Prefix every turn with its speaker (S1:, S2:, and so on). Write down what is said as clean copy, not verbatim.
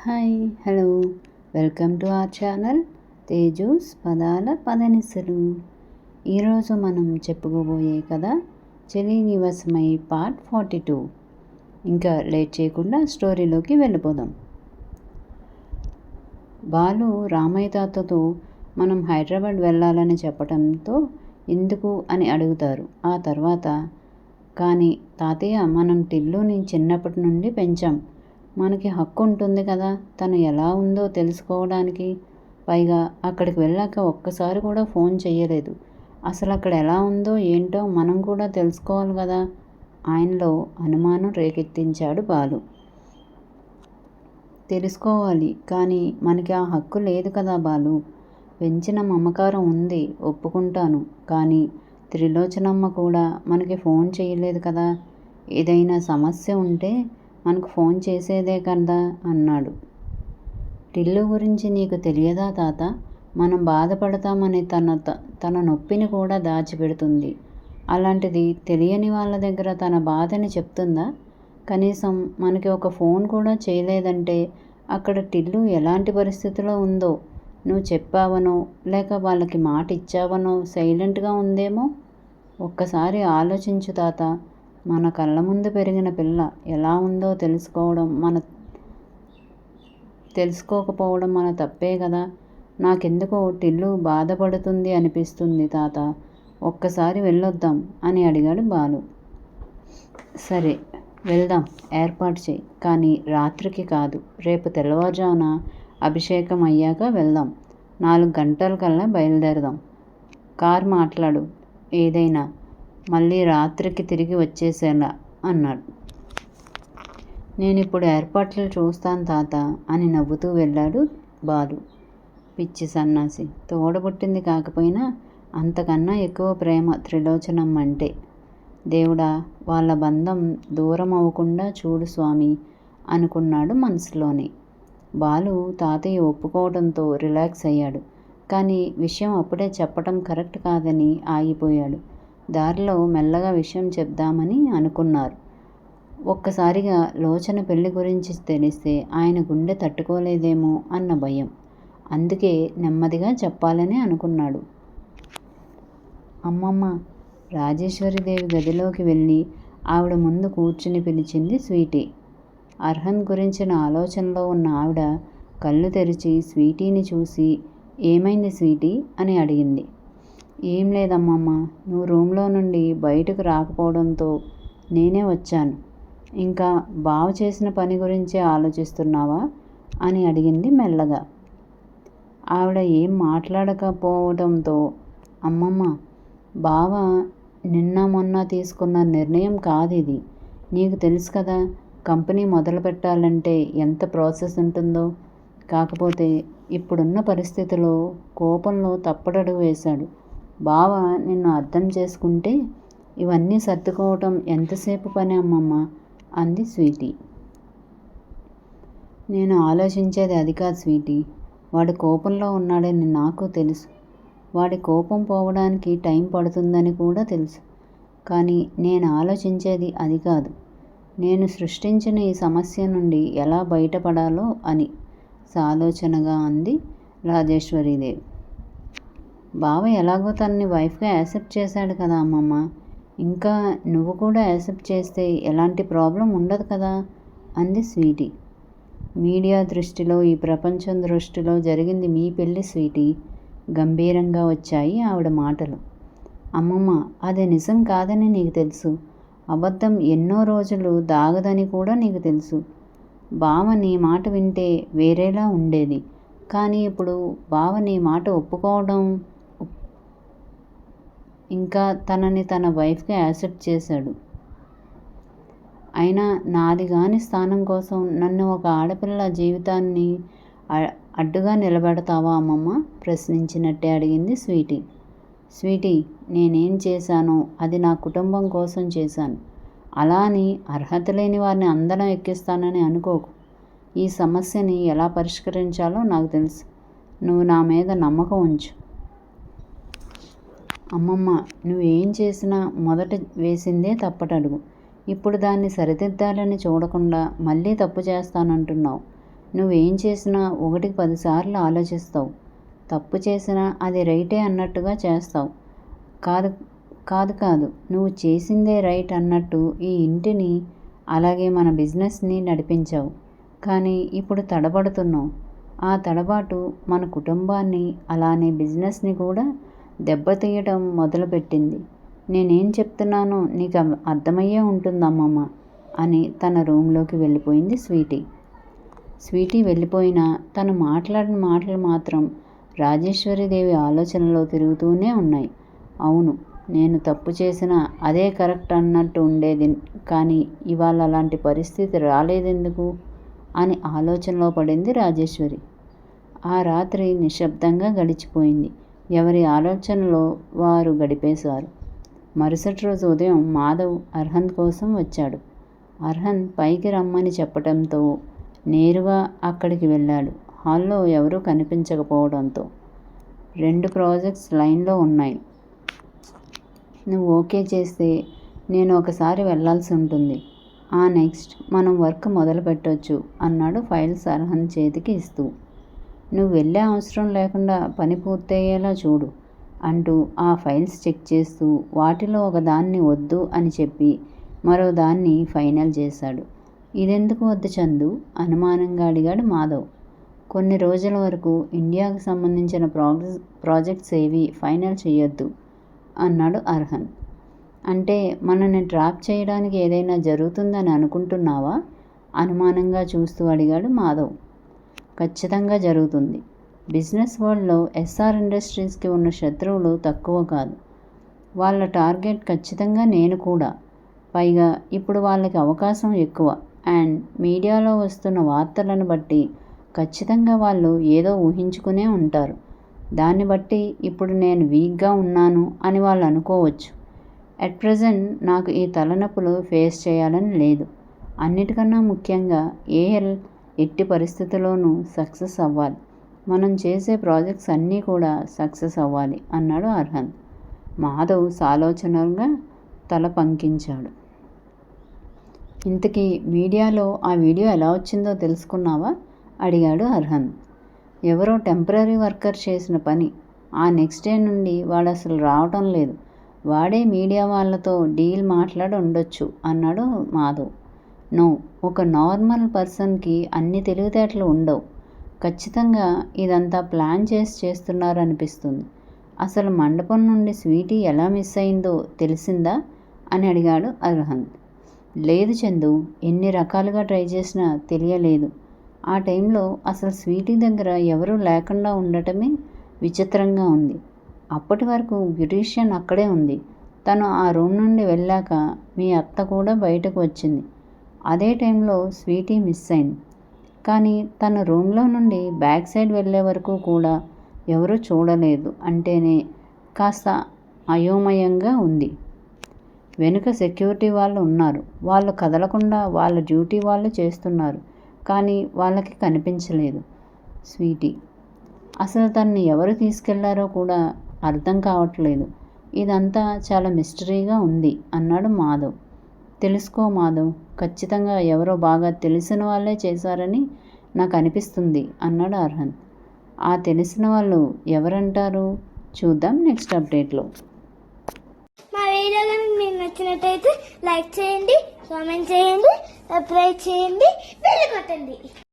S1: Hi hello welcome to our channel Teju's పదాల పదనిసలు. ఈరోజు మనం చెప్పుకోబోయే కథ చెలి నివాసమై పార్ట్ 42. ఇంకా లేట్ చేయకుండా స్టోరీలోకి వెళ్ళిపోదాం. బాలు రామయ్య తాతతో మనం హైదరాబాద్ వెళ్ళాలని చెప్పడంతో ఎందుకు అని అడుగుతారు. ఆ తర్వాత కానీ తాతయ్య, మనం టిల్లుని చిన్నప్పటి నుండి పెంచాం, మనకి హక్కు ఉంటుంది కదా తను ఎలా ఉందో తెలుసుకోవడానికి. పైగా అక్కడికి వెళ్ళాక ఒక్కసారి కూడా ఫోన్ చెయ్యలేదు. అసలు అక్కడ ఎలా ఉందో ఏంటో మనం కూడా తెలుసుకోవాలి కదా. ఆయనలో అనుమానం రేకెత్తించాడు బాలు. తెలుసుకోవాలి, కానీ మనకి ఆ హక్కు లేదు కదా బాలు. పెంచిన మమకారం ఉంది, ఒప్పుకుంటాను. కానీ త్రిలోచనమ్మ కూడా మనకి ఫోన్ చేయలేదు కదా. ఏదైనా సమస్య ఉంటే మనకు ఫోన్ చేసేదే కదా అన్నాడు. టిల్లు గురించి నీకు తెలియదా తాత? మనం బాధపడతామని తన నొప్పిని కూడా దాచిపెడుతుంది. అలాంటిది తెలియని వాళ్ళ దగ్గర తన బాధని చెప్తుందా? కనీసం మనకి ఒక ఫోన్ కూడా చేయలేదంటే అక్కడ టిల్లు ఎలాంటి పరిస్థితిలో ఉందో నువ్వు చెప్పావనో లేక వాళ్ళకి మాట ఇచ్చావనో సైలెంట్గా ఉందేమో. ఒక్కసారి ఆలోచించు తాత. మన కళ్ళ ముందు పెరిగిన పిల్ల ఎలా ఉందో తెలుసుకోకపోవడం మన తప్పే కదా. నాకెందుకో టిల్లు బాధపడుతుంది అనిపిస్తుంది తాత. ఒక్కసారి వెళ్ళొద్దాం అని అడిగాడు బాలు. సరే వెళ్దాం, ఏర్పాటు చేయి. కానీ రాత్రికి కాదు, రేపు తెల్లవారుజామున అభిషేకం అయ్యాక వెళ్దాం. 4 గంటల కల్లా బయలుదేరదాం. కార్ మాట్లాడు ఏదైనా, మళ్ళీ రాత్రికి తిరిగి వచ్చేసేలా అన్నాడు. నేనిప్పుడు ఏర్పాట్లు చూస్తాను తాత అని నవ్వుతూ వెళ్ళాడు బాలు. పిచ్చి సన్నాసి, తోడబుట్టింది కాకపోయినా అంతకన్నా ఎక్కువ ప్రేమ త్రిలోచనమ్మ అంటే. దేవుడా, వాళ్ళ బంధం దూరం అవ్వకుండా చూడు స్వామి అనుకున్నాడు మనసులోని. బాలు తాతయ్య ఒప్పుకోవడంతో రిలాక్స్ అయ్యాడు. కానీ విషయం అప్పుడే చెప్పటం కరెక్ట్ కాదని ఆగిపోయాడు. దారిలో మెల్లగా విషయం చెప్దామని అనుకున్నారు. ఒక్కసారిగా లోచన పెళ్లి గురించి తెలిస్తే ఆయన గుండె తట్టుకోలేదేమో అన్న భయం. అందుకే నెమ్మదిగా చెప్పాలని అనుకున్నాడు. అమ్మమ్మ. రాజేశ్వరీదేవి గదిలోకి వెళ్ళి ఆవిడ ముందు కూర్చుని పిలిచింది స్వీటీ. అర్హన్ గురించిన ఆలోచనలో ఉన్న ఆవిడ కళ్ళు తెరిచి స్వీటీని చూసి, ఏమైంది స్వీటీ అని అడిగింది. ఏం లేదమ్మమ్మ, నువ్వు రూమ్లో నుండి బయటకు రాకపోవడంతో నేనే వచ్చాను. ఇంకా బావ చేసిన పని గురించే ఆలోచిస్తున్నావా అని అడిగింది మెల్లగా. ఆవిడ ఏం మాట్లాడకపోవడంతో, అమ్మమ్మ, బావ నిన్న మొన్న తీసుకున్న నిర్ణయం కాదిది. నీకు తెలుసు కదా, కంపెనీ మొదలు పెట్టాలంటే ఎంత ప్రాసెస్ ఉంటుందో. కాకపోతే ఇప్పుడున్న పరిస్థితిలో కోపంలో తప్పటడుగు వేశాడు. బావ నిన్ను అర్థం చేసుకుంటే ఇవన్నీ సర్దుకోవటం ఎంతసేపు పని అమ్మమ్మ అంది స్వీటీ. నేను ఆలోచించేది అది కాదు స్వీటీ. వాడు కోపంలో ఉన్నాడని నాకు తెలుసు. వాడి కోపం పోవడానికి టైం పడుతుందని కూడా తెలుసు. కానీ నేను ఆలోచించేది అది కాదు. నేను సృష్టించిన ఈ సమస్య నుండి ఎలా బయటపడాలో అని సాలోచనగా అంది రాజేశ్వరీదేవి. బావ ఎలాగో తనని వైఫ్గా యాక్సెప్ట్ చేశాడు కదా అమ్మమ్మ. ఇంకా నువ్వు కూడా యాక్సెప్ట్ చేస్తే ఎలాంటి ప్రాబ్లం ఉండదు కదా అంది స్వీటీ. మీడియా దృష్టిలో, ఈ ప్రపంచం దృష్టిలో జరిగింది మీ పెళ్ళి స్వీటీ. గంభీరంగా వచ్చాయి ఆవిడ మాటలు. అమ్మమ్మ, అది నిజం కాదని నీకు తెలుసు. అబద్ధం ఎన్నో రోజులు దాగదని కూడా నీకు తెలుసు. బావ నీ మాట వింటే వేరేలా ఉండేది. కానీ ఇప్పుడు బావ నీ మాట ఒప్పుకోవడం, ఇంకా తనని తన వైఫ్గా యాక్సెప్ట్ చేశాడు. అయినా నాది కాని స్థానం కోసం నన్ను ఒక ఆడపిల్ల జీవితాన్ని అడ్డుగా నిలబెడతావా అమ్మమ్మ ప్రశ్నించినట్టే అడిగింది స్వీటీ. స్వీటీ, నేనేం చేశానో అది నా కుటుంబం కోసం చేశాను. అలా అని అర్హత లేని వారిని అందరం ఎక్కిస్తానని అనుకోకు. ఈ సమస్యని ఎలా పరిష్కరించాలో నాకు తెలుసు. నువ్వు నా మీద నమ్మకం ఉంచు. అమ్మమ్మ, నువ్వేం చేసినా మొదట వేసిందే తప్పటడుగు. ఇప్పుడు దాన్ని సరిదిద్దాలని చూడకుండా మళ్ళీ తప్పు చేస్తానంటున్నావు. నువ్వేం చేసినా 1కి 10 సార్లు ఆలోచిస్తావు. తప్పు చేసినా అది రైటే అన్నట్టుగా చేస్తావు. కాదు కాదు కాదు నువ్వు చేసిందే రైట్ అన్నట్టు ఈ ఇంటిని అలాగే మన బిజినెస్ని నడిపించావు. కానీ ఇప్పుడు తడబడుతున్నావు. ఆ తడబాటు మన కుటుంబాన్ని అలానే బిజినెస్ని కూడా దెబ్బతీయటం మొదలుపెట్టింది. నేనేం చెప్తున్నానో నీకు అర్థమయ్యే ఉంటుందమ్మమ్మ అని తన రూమ్లోకి వెళ్ళిపోయింది స్వీటీ. స్వీటీ వెళ్ళిపోయినా తను మాట్లాడిన మాటలు మాత్రం రాజేశ్వరీదేవి ఆలోచనలో తిరుగుతూనే ఉన్నాయి. అవును, నేను తప్పు చేసినా అదే కరెక్ట్ అన్నట్టు ఉండేది, కానీ ఇవాళ అలాంటి పరిస్థితి రాలేదెందుకు అని ఆలోచనలో పడింది రాజేశ్వరి. ఆ రాత్రి నిశ్శబ్దంగా గడిచిపోయింది. ఎవరి ఆలోచనలో వారు గడిపేశారు. మరుసటి రోజు ఉదయం మాధవ్ అర్హన్ కోసం వచ్చాడు. అర్హన్ పైకి రమ్మని చెప్పడంతో నేరుగా అక్కడికి వెళ్ళాడు. హాల్లో ఎవరూ కనిపించకపోవడంతో 2 ప్రాజెక్ట్స్ లైన్లో ఉన్నాయి. నువ్వు ఓకే చేస్తే నేను ఒకసారి వెళ్ళాల్సి ఉంటుంది. నెక్స్ట్ మనం వర్క్ మొదలు పెట్టొచ్చు అన్నాడు ఫైల్స్ అర్హన్ చేతికి ఇస్తూ. నువ్వు వెళ్ళే అవసరం లేకుండా పని పూర్తయ్యేలా చూడు అంటూ ఆ ఫైల్స్ చెక్ చేస్తూ వాటిలో ఒకదాన్ని వద్దు అని చెప్పి మరో దాన్ని ఫైనల్ చేశాడు. ఇదెందుకు వద్దు చందు అనుమానంగా అడిగాడు మాధవ్. కొన్ని రోజుల వరకు ఇండియాకు సంబంధించిన ప్రాజెక్ట్స్ ఏవి ఫైనల్ చేయొద్దు అన్నాడు అర్హన్. అంటే మనల్ని ట్రాప్ చేయడానికి ఏదైనా జరుగుతుందని అనుకుంటున్నావా అనుమానంగా చూస్తూ అడిగాడు మాధవ్. ఖచ్చితంగా జరుగుతుంది. బిజినెస్ వరల్డ్లో ఎస్ఆర్ ఇండస్ట్రీస్కి ఉన్న శత్రువులు తక్కువ కాదు. వాళ్ళ టార్గెట్ ఖచ్చితంగా నేను కూడా. పైగా ఇప్పుడు వాళ్ళకి అవకాశం ఎక్కువ. అండ్ మీడియాలో వస్తున్న వార్తలను బట్టి ఖచ్చితంగా వాళ్ళు ఏదో ఊహించుకునే ఉంటారు. దాన్ని బట్టి ఇప్పుడు నేను వీక్గా ఉన్నాను అని వాళ్ళు అనుకోవచ్చు. అట్ ప్రెజెంట్ నాకు ఈ తలనొప్పులు ఫేస్ చేయాలని లేదు. అన్నిటికన్నా ముఖ్యంగా ఏఎల్ ఎట్టి పరిస్థితుల్లోనూ సక్సెస్ అవ్వాలి. మనం చేసే ప్రాజెక్ట్స్ అన్నీ కూడా సక్సెస్ అవ్వాలి అన్నాడు అర్హన్. మాధవ్ సాలోచనగా తల పంకించాడు. ఇంతకీ మీడియాలో ఆ వీడియో ఎలా వచ్చిందో తెలుసుకున్నావా అడిగాడు అర్హన్. ఎవరో టెంపరరీ వర్కర్ చేసిన పని. ఆ నెక్స్ట్ డే నుండి వాడు అసలు రావటం లేదు. వాడే మీడియా వాళ్ళతో డీల్ మాట్లాడి ఉండొచ్చు అన్నాడు మాధవ్. నో, ఒక నార్మల్ పర్సన్కి అన్ని తెలివితేటలు ఉండవు. ఖచ్చితంగా ఇదంతా ప్లాన్ చేసి చేస్తున్నారనిపిస్తుంది. అసలు మండపం నుండి స్వీటీ ఎలా మిస్ అయిందో తెలిసిందా అని అడిగాడు అర్హన్. లేదు చందు, ఎన్ని రకాలుగా ట్రై చేసినా తెలియలేదు. ఆ టైంలో అసలు స్వీటీ దగ్గర ఎవరూ లేకుండా ఉండటమే విచిత్రంగా ఉంది. అప్పటి వరకు బ్యూటీషియన్ అక్కడే ఉంది. తను ఆ రూమ్ నుండి వెళ్ళాక మీ అత్త కూడా బయటకు వచ్చింది. అదే టైంలో స్వీటీ మిస్ అయింది. కానీ తన రూమ్లో నుండి బ్యాక్ సైడ్ వెళ్ళే వరకు కూడా ఎవరూ చూడలేదు అంటేనే కాస్త అయోమయంగా ఉంది. వెనుక సెక్యూరిటీ వాళ్ళు ఉన్నారు. వాళ్ళు కదలకుండా వాళ్ళ డ్యూటీ వాళ్ళు చేస్తున్నారు. కానీ వాళ్ళకి కనిపించలేదు స్వీటీ. అసలు తనని ఎవరు తీసుకెళ్లారో కూడా అర్థం కావట్లేదు. ఇదంతా చాలా మిస్టరీగా ఉంది అన్నాడు మాధవ్. తెలుసుకో మాధవ్, ఖచ్చితంగా ఎవరో బాగా తెలిసిన వాళ్ళే చేశారని నాకు అనిపిస్తుంది అన్నాడు అర్హన్. ఆ తెలిసిన వాళ్ళు ఎవరంటారు? చూద్దాం నెక్స్ట్ అప్డేట్లో.
S2: మా వీడియో కనుక మీకు నచ్చినట్టయితే లైక్ చేయండి, కామెంట్ చేయండి, సబ్స్క్రైబ్ చేయండి, బెల్ కొట్టండి.